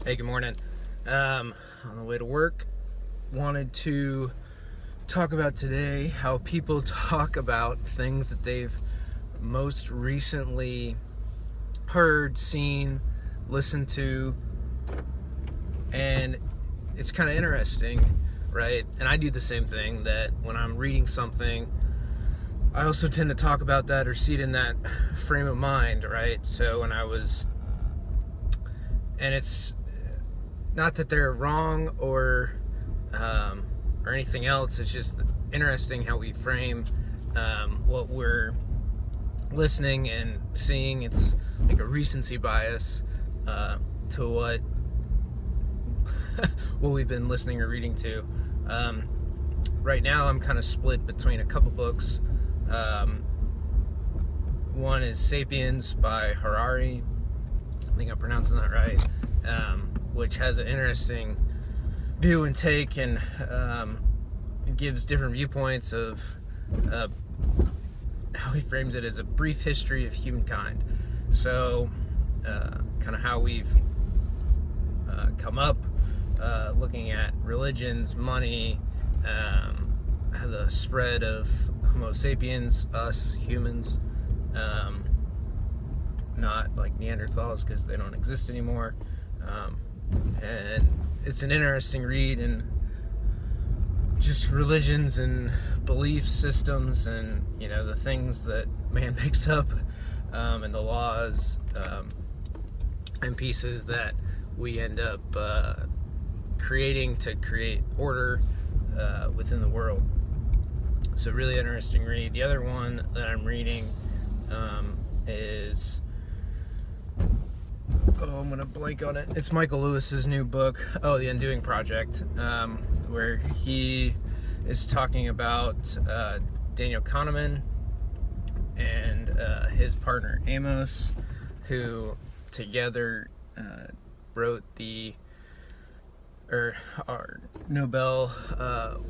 Hey, good morning. On the way to work, wanted to talk about today how people talk about things that they've most recently heard, seen, listened to, and it's kind of interesting, right? And I do the same thing, that when I'm reading something, I also tend to talk about that or see it in that frame of mind, right? So and it's not that they're wrong or anything else. It's just interesting how we frame what we're listening and seeing. It's like a recency bias to what we've been listening or reading to. Right now, I'm kind of split between a couple books. One is *Sapiens* by Harari. I think I'm pronouncing that right. Which has an interesting view and take, and gives different viewpoints of how he frames it as a brief history of humankind. So, kind of how we've come up, looking at religions, money, the spread of Homo sapiens, us humans, not like Neanderthals because they don't exist anymore. And it's an interesting read, and just religions and belief systems, and the things that man makes up, and the laws and pieces that we end up creating to create order within the world. So really interesting read. The other one that I'm reading is I'm going to blank on it. It's Michael Lewis's new book, The Undoing Project, where he is talking about Daniel Kahneman and his partner Amos, who together wrote are Nobel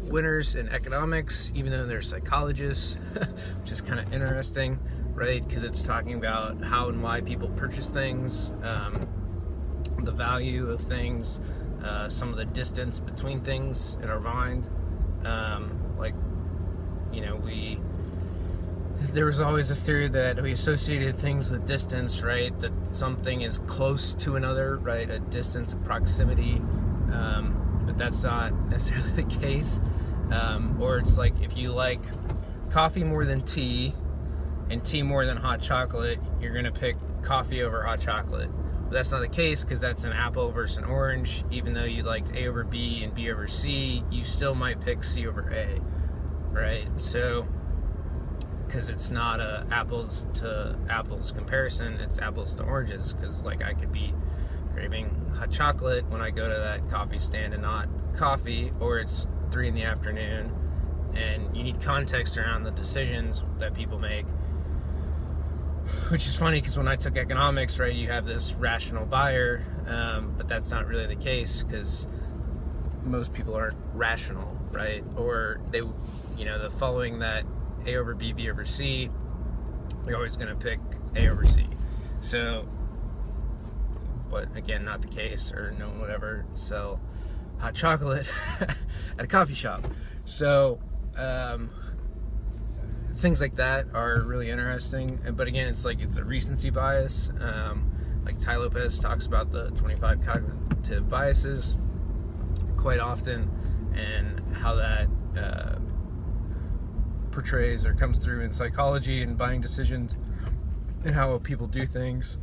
winners in economics, even though they're psychologists, which is kind of interesting, right? Because it's talking about how and why people purchase things, the value of things, some of the distance between things in our mind. There was always this theory that we associated things with distance, right? That something is close to another, right? A distance, a proximity. But that's not necessarily the case. Or it's like, if you like coffee more than tea and tea more than hot chocolate, you're going to pick coffee over hot chocolate. But that's not the case, because that's an apple versus an orange. Even though you liked A over B and B over C, you still might pick C over A, right? So, because it's not a apples to apples comparison, it's apples to oranges. Because I could be craving hot chocolate when I go to that coffee stand and not coffee, or it's 3 p.m, and you need context around the decisions that people make. Which is funny, because when I took economics, right, you have this rational buyer, but that's not really the case, because most people aren't rational, right? Or they, the following that A over B, B over C, you're always going to pick A over C. So, but again, not the case, or no one would ever sell hot chocolate at a coffee shop. So, things like that are really interesting. But again, it's a recency bias. Like Tai Lopez talks about the 25 cognitive biases quite often, and how that portrays or comes through in psychology and buying decisions and how people do things.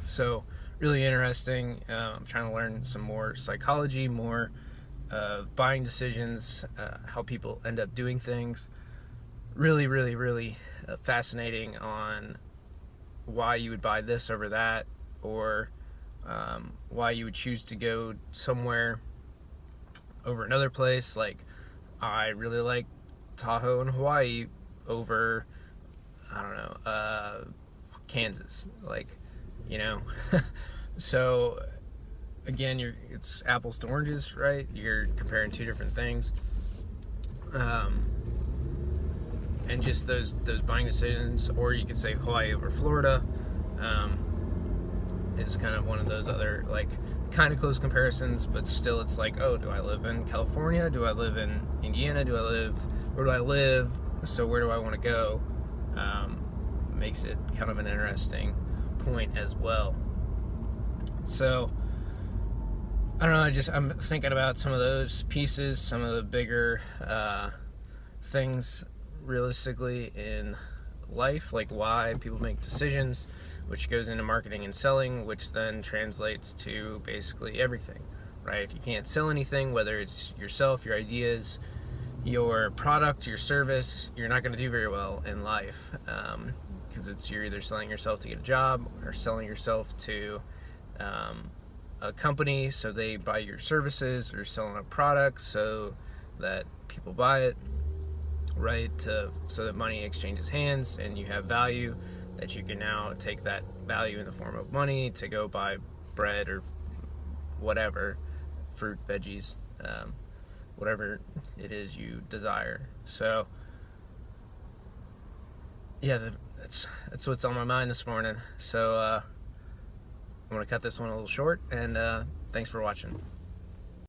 So really interesting. I'm trying to learn some more psychology, more of buying decisions, how people end up doing things. Really, really, really fascinating on why you would buy this over that, or why you would choose to go somewhere over another place. Like, I really like Tahoe and Hawaii over, I don't know, Kansas. So again, it's apples to oranges, right? You're comparing two different things. And just those buying decisions, or you could say Hawaii over Florida, is kind of one of those other, like, kind of close comparisons, but still it's like, oh, do I live in California? Do I live in Indiana? Where do I live? So where do I want to go? Makes it kind of an interesting point as well. So I don't know, I'm thinking about some of those pieces, some of the bigger things realistically in life, like why people make decisions, which goes into marketing and selling, which then translates to basically everything, right? If you can't sell anything, whether it's yourself, your ideas, your product, your service, you're not going to do very well in life, because you're either selling yourself to get a job or selling yourself to a company so they buy your services, or selling a product so that people buy it, right? So that money exchanges hands and you have value that you can now take that value in the form of money to go buy bread or whatever, fruit, veggies, whatever it is you desire. So yeah, that's what's on my mind this morning. So I'm going to cut this one a little short, and thanks for watching.